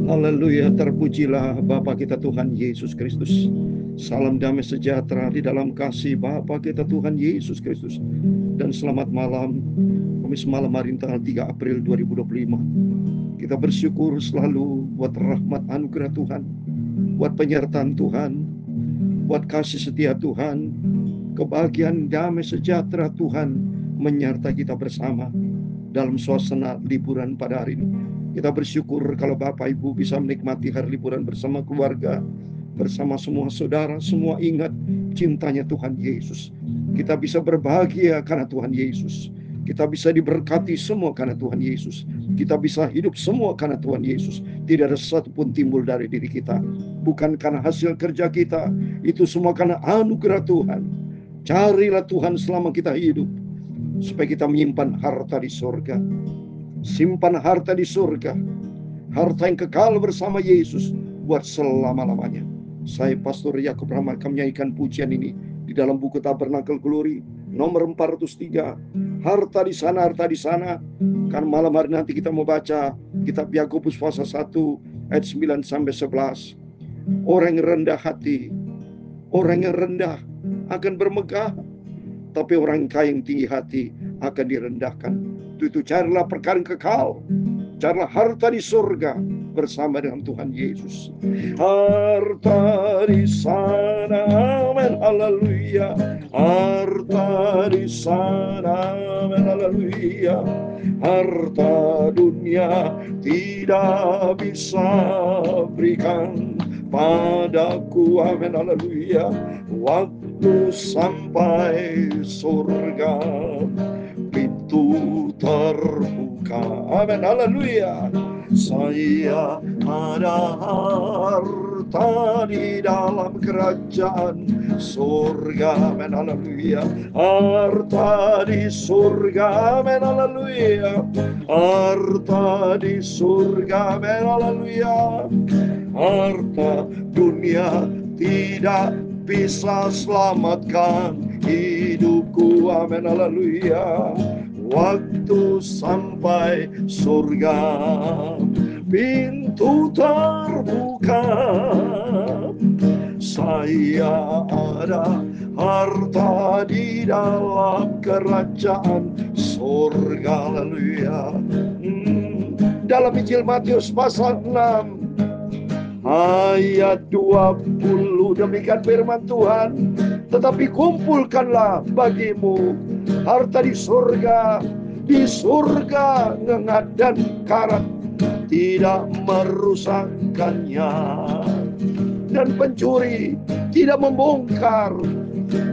Haleluya, terpujilah Bapa kita Tuhan Yesus Kristus. Salam damai sejahtera di dalam kasih Bapa kita Tuhan Yesus Kristus. Dan selamat malam, Kamis malam hari tanggal 3 April 2025. Kita bersyukur selalu buat rahmat anugerah Tuhan, buat penyertaan Tuhan, buat kasih setia Tuhan, kebahagiaan damai sejahtera Tuhan menyertai kita bersama dalam suasana liburan pada hari ini. Kita bersyukur kalau Bapak Ibu bisa menikmati hari liburan bersama keluarga, bersama semua saudara, semua ingat cintanya Tuhan Yesus. Kita bisa berbahagia karena Tuhan Yesus. Kita bisa diberkati semua karena Tuhan Yesus. Kita bisa hidup semua karena Tuhan Yesus. Tidak ada satu pun timbul dari diri kita. Bukan karena hasil kerja kita. Itu semua karena anugerah Tuhan. Carilah Tuhan selama kita hidup, supaya kita menyimpan harta di surga. Simpan harta di surga, harta yang kekal bersama Yesus buat selama-lamanya. Saya Pastor Yakub Rahmat akan menyanyikan pujian ini di dalam buku Tabernakel Glory nomor 403. Harta di sana, harta di sana. Kan malam hari nanti kita mau baca kitab Yakobus pasal 1 ayat 9 sampai 11. Orang yang rendah hati, orang yang rendah akan bermegah, tapi orang kaya yang tinggi hati akan direndahkan. Itu carilah perkara yang kekal, carilah harta di surga bersama dengan Tuhan Yesus. Harta di sana, amin, haleluya. Harta di sana, amin, haleluya. Harta dunia tidak bisa berikan padaku, amin, haleluya. Waktu sampai surga, pintu terbuka, amin, haleluya. Saya ada harta di dalam kerajaan surga, amin, haleluya. Harta di surga, amin, haleluya. Harta di surga, amin, haleluya. Harta dunia tidak bisa selamatkan hidupku, amin, haleluya. Waktu sampai surga, pintu terbuka. Saya ada harta di dalam kerajaan surga, haleluya. Dalam Injil Matius pasal 6 ayat 20, demikian firman Tuhan. Tetapi kumpulkanlah bagimu harta di surga. Di surga ngengat dan karat tidak merusakkannya, dan pencuri tidak membongkar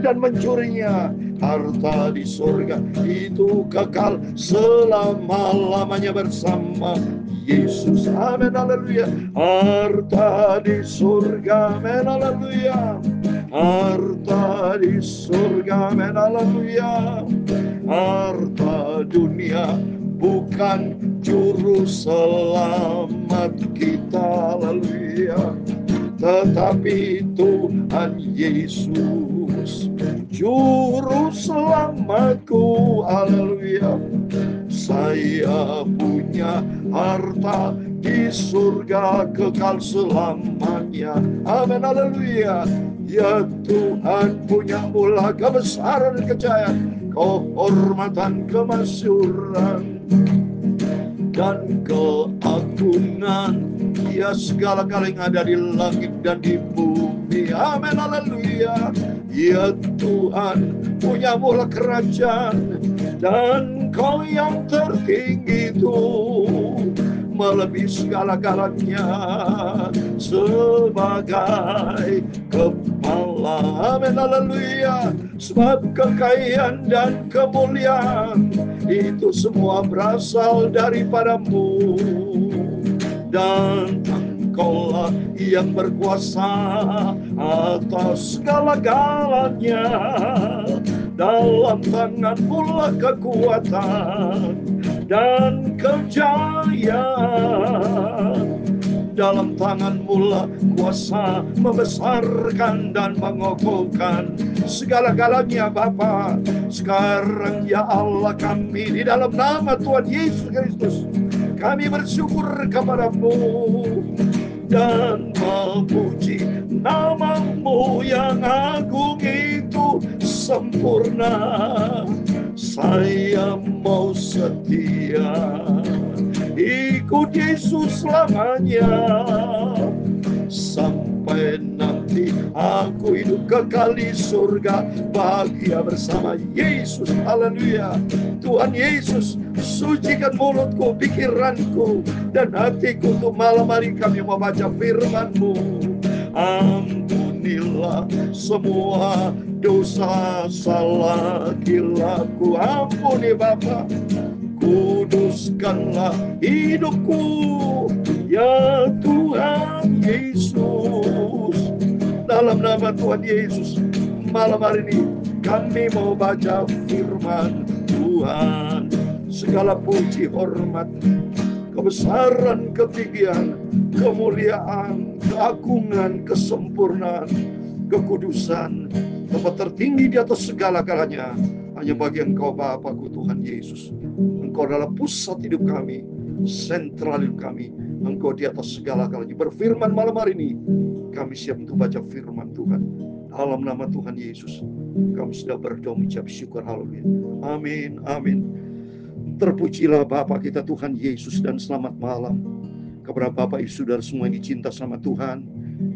dan mencurinya. Harta di surga itu kekal selama-lamanya bersama Yesus, amin, haleluya. Harta di surga, amin, haleluya. Harta di surga, amin, haleluya. Harta dunia bukan juru selamat kita, haleluya, tetapi Tuhan Yesus juru selamatku, haleluya. Saya punya harta di surga kekal selamanya, amin, haleluya. Ya Tuhan, punya mula kebesaran dan kejayaan, kehormatan, kemasyhuran, dan keagungan. Ya segala-gala yang ada di langit dan di bumi, amin, haleluya. Ya Tuhan, punya mula kerajaan, dan Kau yang tertinggi itu melebihi segala-galanya sebagai kepala, amin, haleluya. Sebab kekayaan dan kemuliaan itu semua berasal daripadamu, dan Engkaulah yang berkuasa atas segala-galanya. Dalam tangan-Mu lah kekuatan dan kejayaan. Dalam tangan-Mu lah kuasa membesarkan dan mengokohkan segala-galanya, Bapa. Sekarang ya Allah, kami di dalam nama Tuhan Yesus Kristus, Kami bersyukur kepadamu dan memuji namamu yang agung itu sempurna. Saya mau setia ikut Yesus selamanya, sampai nanti aku hidup kekal di surga, bahagia bersama Yesus. Haleluya. Tuhan Yesus, sucikan mulutku, pikiranku, dan hatiku untuk malam hari kami membaca firman-Mu. Ampunilah semua dosa salah gilaku, ampuni Bapa. Kuduskanlah hidupku, ya Tuhan Yesus. Dalam nama Tuhan Yesus, malam hari ini kami mau baca firman Tuhan. Segala puji, hormat, kebesaran, ketinggian, kemuliaan, keagungan, kesempurnaan, kekudusan, tempat tertinggi di atas segala-galanya hanya bagi Engkau Bapakku Tuhan Yesus. Engkau adalah pusat hidup kami, sentral hidup kami. Engkau di atas segala-galanya. Berfirman malam hari ini, kami siap untuk baca firman Tuhan. Dalam nama Tuhan Yesus, kami sudah berdoa mengucap syukur. Haleluya. Amin, amin. Terpujilah Bapa kita Tuhan Yesus, dan selamat malam kepada Bapak Ibu Saudara semua yang dicinta sama Tuhan.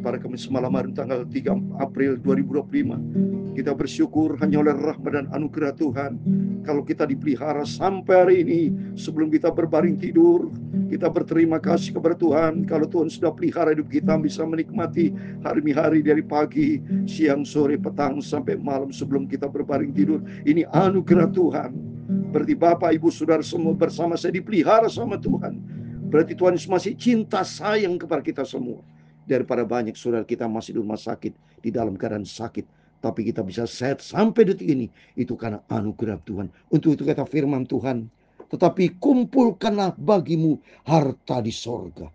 Pada Kamis malam hari tanggal 3 April 2025, kita bersyukur hanya oleh rahmat dan anugerah Tuhan kalau kita dipelihara sampai hari ini. Sebelum kita berbaring tidur, kita berterima kasih kepada Tuhan kalau Tuhan sudah pelihara hidup kita, bisa menikmati hari-hari dari pagi, siang, sore, petang, sampai malam sebelum kita berbaring tidur. Ini anugerah Tuhan. Berarti Bapak, Ibu, Saudara semua bersama saya dipelihara sama Tuhan. Berarti Tuhan masih cinta sayang kepada kita semua. Daripada banyak saudara kita masih di rumah sakit, di dalam keadaan sakit, tapi kita bisa sehat sampai detik ini, itu karena anugerah Tuhan. Untuk itu kata firman Tuhan, tetapi kumpulkanlah bagimu harta di sorga.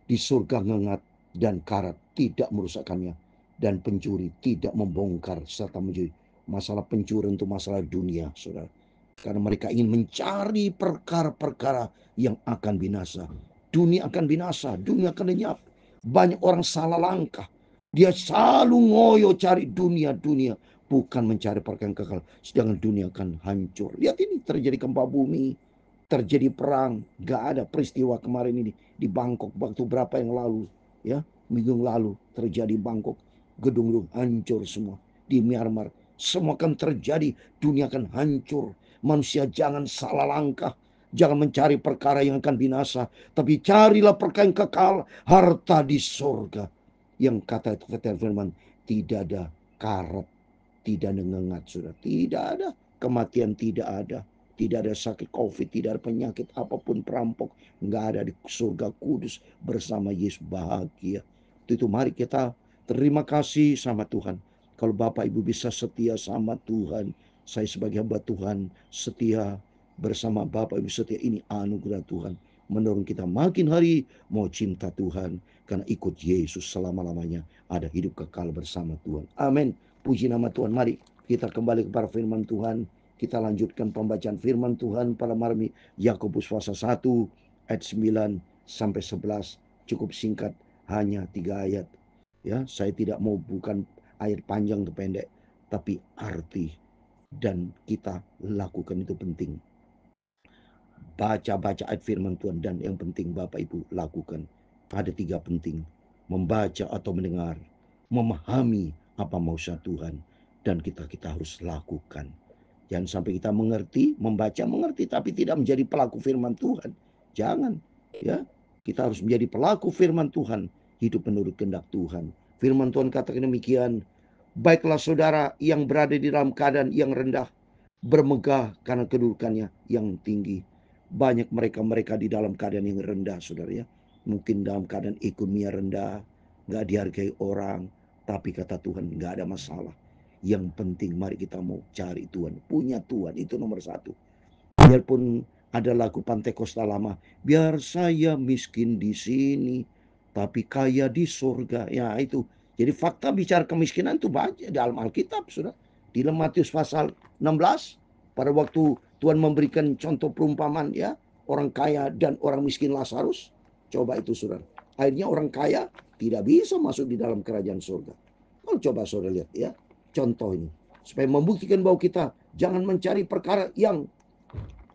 Di surga ngengat dan karat tidak merusakkannya, dan pencuri tidak membongkar serta mencuri. Masalah pencuri untuk masalah dunia, saudara. Karena mereka ingin mencari perkara-perkara yang akan binasa. Dunia akan binasa, dunia akan lenyap. Banyak orang salah langkah. Dia selalu ngoyo cari dunia-dunia, bukan mencari perkara yang kekal. Sedangkan dunia akan hancur. Lihat ini, terjadi gempa bumi, terjadi perang. Gak ada peristiwa kemarin ini di Bangkok waktu berapa yang lalu, ya, minggu lalu terjadi Bangkok, gedung-gedung hancur semua. Di Myanmar semua akan terjadi, dunia akan hancur. Manusia jangan salah langkah, jangan mencari perkara yang akan binasa, tapi carilah perkara yang kekal, harta di sorga. Yang kata firman, tidak ada karat, tidak ada ngengat, sudah tidak ada kematian, tidak ada sakit COVID, tidak ada penyakit apapun, perampok, nggak ada di surga kudus bersama Yesus, bahagia. Itu mari kita terima kasih sama Tuhan. Kalau Bapak Ibu bisa setia sama Tuhan, saya sebagai hamba Tuhan setia bersama Bapak Ibu setia, ini anugerah Tuhan. Mendorong kita makin hari mau cinta Tuhan, karena ikut Yesus selama-lamanya ada hidup kekal bersama Tuhan. Amin. Puji nama Tuhan. Mari kita kembali kepada firman Tuhan. Kita lanjutkan pembacaan firman Tuhan pada malam ini. Yakobus pasal 1 ayat 9 sampai 11. Cukup singkat, hanya 3 ayat. Ya, saya tidak mau bukan ayat panjang atau pendek, tapi arti dan kita lakukan itu penting. Baca ayat firman Tuhan, dan yang penting Bapak Ibu lakukan. Ada 3 penting: membaca atau mendengar, memahami apa maksud Tuhan, dan kita harus lakukan. Jangan sampai kita mengerti, membaca mengerti, tapi tidak menjadi pelaku firman Tuhan. Jangan, ya. Kita harus menjadi pelaku firman Tuhan, hidup menurut kehendak Tuhan. Firman Tuhan katakan demikian, baiklah saudara yang berada di dalam keadaan yang rendah, bermegah karena kedudukannya yang tinggi. Banyak mereka di dalam keadaan yang rendah, saudara, ya. Mungkin dalam keadaan ekonomi rendah, gak dihargai orang, tapi kata Tuhan gak ada masalah. Yang penting mari kita mau cari Tuhan, punya Tuhan, itu nomor 1. Biarpun ada lagu Pantai Kosta Lama, biar saya miskin di sini, tapi kaya di surga. Ya itu. Jadi fakta bicara kemiskinan itu banyak di dalam Alkitab, sudah. Di dalam Matius pasal 16, pada waktu Tuhan memberikan contoh perumpamaan, ya, orang kaya dan orang miskin Lazarus? Coba itu saudara. Akhirnya orang kaya tidak bisa masuk di dalam kerajaan surga. Kalau coba saudara lihat ya, contoh ini. Supaya membuktikan bahwa kita jangan mencari perkara yang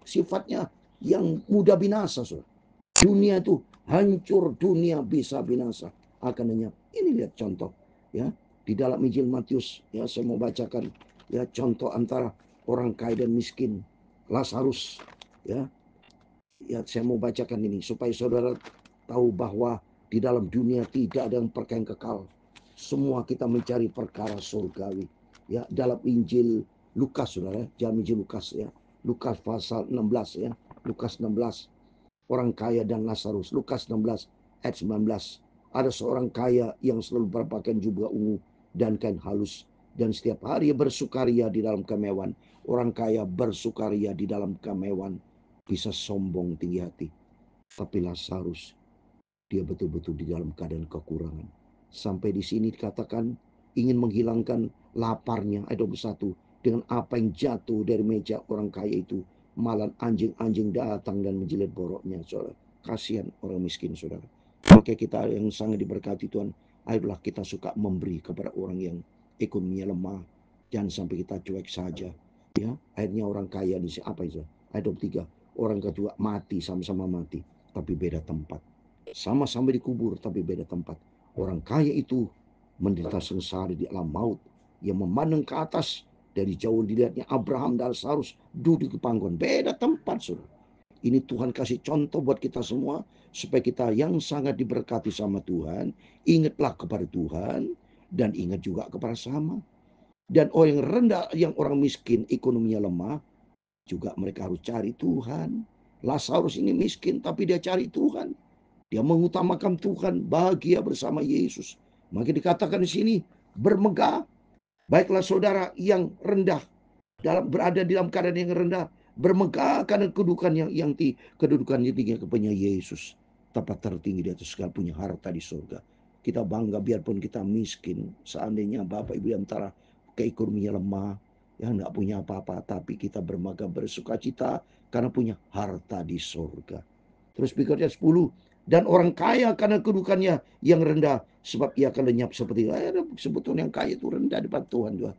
sifatnya yang mudah binasa, saudara. Dunia itu hancur, dunia bisa binasa akan lenyap. Ini lihat contoh ya di dalam Injil Matius ya, saya mau bacakan ya contoh antara orang kaya dan miskin Lazarus ya. Ya, saya mau bacakan ini supaya saudara tahu bahwa di dalam dunia tidak ada yang perkara yang kekal. Semua kita mencari perkara surgawi. Ya, dalam Injil Lukas saudara, dalam Injil Lukas ya. Lukas pasal 16 ya. Lukas 16. Orang kaya dan Lazarus. Lukas 16 ayat 19. Ada seorang kaya yang selalu berpakaian jubah ungu dan kain halus, dan setiap hari bersukaria di dalam kemewahan. Orang kaya bersukaria di dalam kemewahan, bisa sombong tinggi hati. Tapi Lazarus, dia betul-betul di dalam keadaan kekurangan. Sampai di sini dikatakan ingin menghilangkan laparnya, ayat 21, dengan apa yang jatuh dari meja orang kaya itu. Malah anjing-anjing datang dan menjilat boroknya, saudara. Kasihan orang miskin, saudara. Maka kita yang sangat diberkati Tuhan, ayolah kita suka memberi kepada orang yang ekonominya lemah. Jangan sampai kita cuek saja. Ya, akhirnya orang kaya di sini apa itu? Ayat 23, orang kedua mati, sama-sama mati, tapi beda tempat. Sama-sama dikubur, tapi beda tempat. Orang kaya itu menderita sengsara di alam maut. Yang memandang ke atas, dari jauh dilihatnya Abraham dan Lazarus duduk di pangkuan. Beda tempat, saudara. Ini Tuhan kasih contoh buat kita semua, supaya kita yang sangat diberkati sama Tuhan, ingatlah kepada Tuhan, dan ingat juga kepada sama. Dan orang yang rendah, yang orang miskin, ekonominya lemah, juga mereka harus cari Tuhan. Lazarus ini miskin, tapi dia cari Tuhan. Dia mengutamakan Tuhan, bahagia bersama Yesus. Maka dikatakan di sini, bermegah. Baiklah saudara yang rendah, berada dalam keadaan yang rendah, bermegah karena kedudukannya tinggi kepada Yesus. Tempat tertinggi di atas segala, punya harta di surga. Kita bangga biarpun kita miskin. Seandainya Bapak Ibu antara keekonominya lemah, ya nggak punya apa-apa, tapi kita bermegah bersuka cita karena punya harta di surga. Terus berikutnya 10. Dan orang kaya karena kedudukannya yang rendah, sebab ia akan lenyap seperti sebetulnya yang kaya itu rendah di depan Tuhan juga.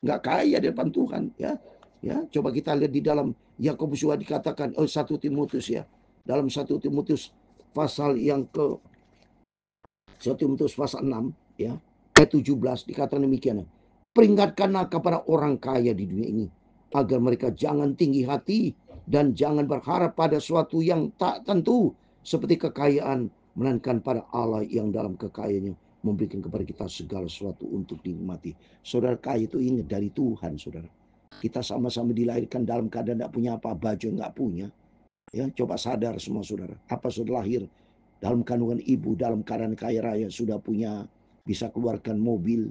Nggak kaya di depan Tuhan ya. Ya, coba kita lihat di dalam Yakobus juga dikatakan 1 Timotius ya. Dalam 1 Timotius pasal yang ke 1 Timotius pasal 6 ya, ayat 17 dikatakan demikian. Peringatkanlah kepada orang kaya di dunia ini agar mereka jangan tinggi hati dan jangan berharap pada suatu yang tak tentu seperti kekayaan, melainkan pada Allah yang dalam kekayaannya memberikan kepada kita segala sesuatu untuk dinikmati. Saudara, kaya itu ingat dari Tuhan, saudara. Kita sama-sama dilahirkan dalam keadaan tidak punya apa, baju nggak punya. Ya, coba sadar semua saudara. Apa sudah lahir dalam kandungan ibu, dalam keadaan kaya raya, sudah punya, bisa keluarkan mobil,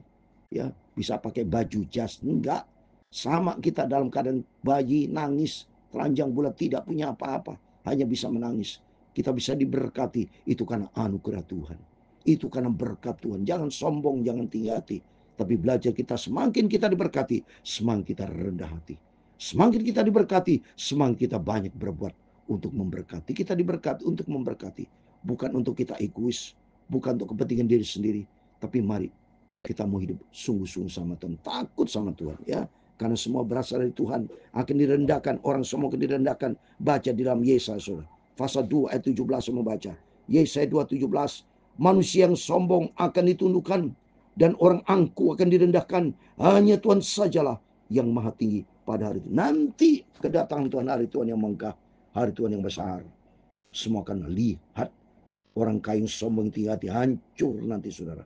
ya, bisa pakai baju jas? Enggak. Sama kita dalam keadaan bayi, nangis, telanjang bulat, tidak punya apa-apa, hanya bisa menangis. Kita bisa diberkati, itu karena anugerah Tuhan. Itu karena berkat Tuhan. Jangan sombong, jangan tinggi hati. Tapi belajar kita, semakin kita diberkati, semakin kita rendah hati. Semakin kita diberkati, semakin kita banyak berbuat untuk memberkati. Kita diberkati untuk memberkati. Bukan untuk kita egois, bukan untuk kepentingan diri sendiri. Tapi mari kita mau hidup sungguh-sungguh sama Tuhan, takut sama Tuhan ya. Karena semua berasal dari Tuhan, akan direndahkan, orang semua akan direndahkan. Baca di dalam Yesaya saudara. Pasal 2 ayat 17 semua baca. Yesaya 2:17. Manusia yang sombong akan ditundukkan dan orang angkuh akan direndahkan. Hanya Tuhan sajalah yang maha tinggi pada hari itu. Nanti kedatangan Tuhan, hari Tuhan yang megah, hari Tuhan yang besar. Semua akan lihat orang kaya yang sombong tinggi hati hancur nanti saudara.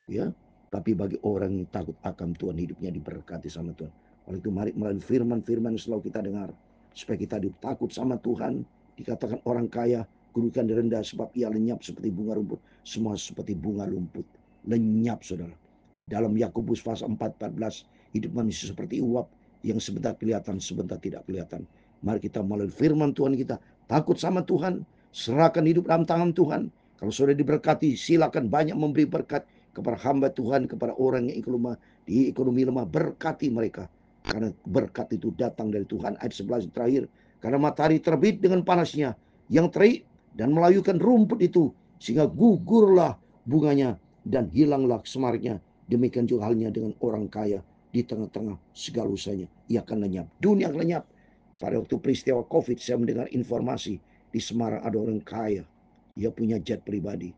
Ya, tapi bagi orang yang takut akan Tuhan, hidupnya diberkati sama Tuhan. Oleh itu mari melalui firman-firman yang selalu kita dengar, supaya kita takut sama Tuhan. Dikatakan orang kaya kedudukan rendah sebab ia lenyap seperti bunga rumput. Semua seperti bunga rumput lenyap saudara. Dalam Yakobus pasal 4:14, hidup manusia seperti uap yang sebentar kelihatan, sebentar tidak kelihatan. Mari kita melalui firman Tuhan kita takut sama Tuhan, serahkan hidup dalam tangan Tuhan. Kalau sudah diberkati, silakan banyak memberi berkat kepada hamba Tuhan, kepada orang yang di ekonomi lemah, berkati mereka. Karena berkat itu datang dari Tuhan. Ayat 11 terakhir, karena matahari terbit dengan panasnya yang terik dan melayukan rumput itu, sehingga gugurlah bunganya dan hilanglah semarnya. Demikian juga halnya dengan orang kaya di tengah-tengah segala usahanya. Ia akan lenyap. Dunia akan lenyap. Pada waktu peristiwa COVID, saya mendengar informasi di Semarang ada orang kaya. Ia punya jet pribadi.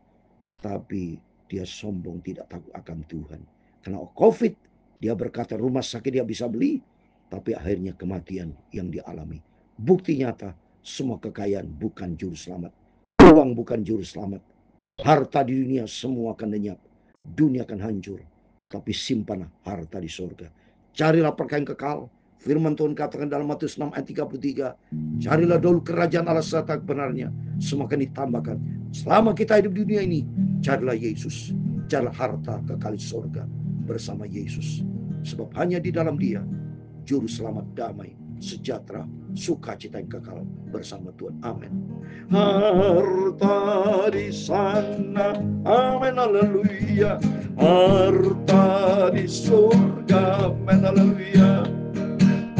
Tapi dia sombong, tidak takut akan Tuhan. Karena COVID, dia berkata rumah sakit dia bisa beli, tapi akhirnya kematian yang dialami. Bukti nyata, semua kekayaan bukan juru selamat. Uang bukan juru selamat. Harta di dunia semua akan lenyap. Dunia akan hancur. Tapi simpanlah harta di surga. Carilah perkara yang kekal. Firman Tuhan katakan dalam Matius 6 ayat 33. Carilah dulu kerajaan Allah serta kebenarnya. Semua akan ditambahkan. Selama kita hidup di dunia ini, carilah Yesus. Carilah harta kekal di surga bersama Yesus. Sebab hanya di dalam Dia juru selamat, damai, sejahtera, sukacita yang kekal bersama Tuhan. Amin. Harta di sana, amin, haleluya. Harta di surga, amin, haleluya.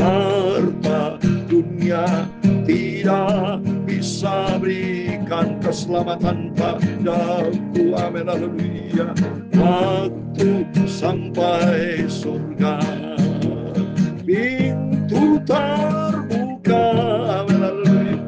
Harta dunia tidak bisa berikan keselamatan padaku, amin, haleluya. Waktu sampai surga, pintu terbuka, amin, haleluya.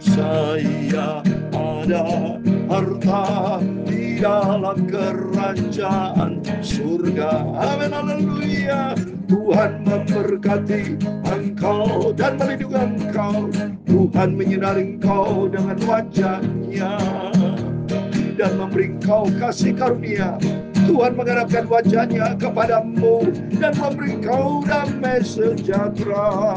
Saya ada harta di dalam kerajaan surga, amin, haleluya. Tuhan memberkati engkau dan melindungi engkau. Tuhan menyinari engkau dengan wajah-Nya dan memberi engkau kasih karunia. Tuhan menghadapkan wajah-Nya kepadamu dan memberi engkau damai sejahtera.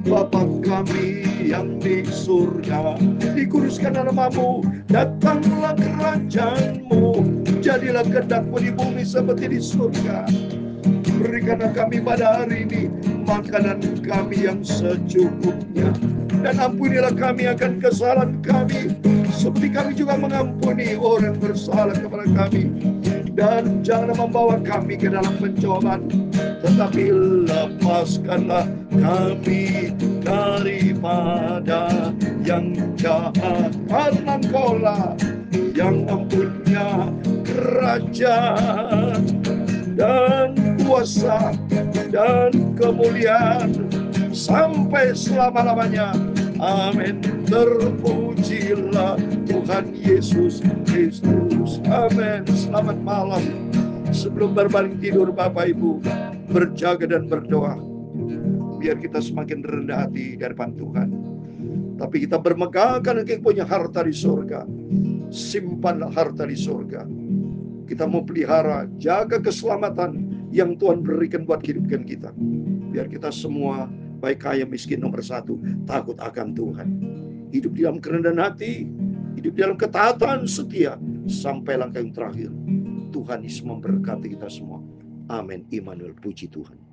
Bapa kami yang di surga, dikuduskan namamu, datanglah kerajaan-Mu, jadilah kehendak-Mu di bumi seperti di surga. Berikanlah kami pada hari ini makanan kami yang secukupnya, dan ampunilah kami akan kesalahan kami, seperti kami juga mengampuni orang yang bersalah kepada kami. Dan janganlah membawa kami ke dalam pencobaan, tetapi lepaskanlah kami daripada yang jahat. Karena Engkau-lah yang mempunyai kerajaan dan kuasa dan kemuliaan sampai selama-lamanya. Amin. Terpujilah Tuhan Yesus Kristus. Amin. Selamat malam. Sebelum berbaring tidur, Bapak Ibu, berjaga dan berdoa. Biar kita semakin rendah hati di hadapan Tuhan. Tapi kita bermegahkan kita punya harta di surga. Simpanlah harta di surga. Kita mau pelihara, jaga keselamatan yang Tuhan berikan buat kehidupan kita. Biar kita semua, baik kaya miskin, nomor satu, takut akan Tuhan. Hidup di dalam kerendahan hati, hidup di dalam ketaatan setia, sampai langkah yang terakhir. Tuhan Yesus memberkati kita semua. Amin. Immanuel, puji Tuhan.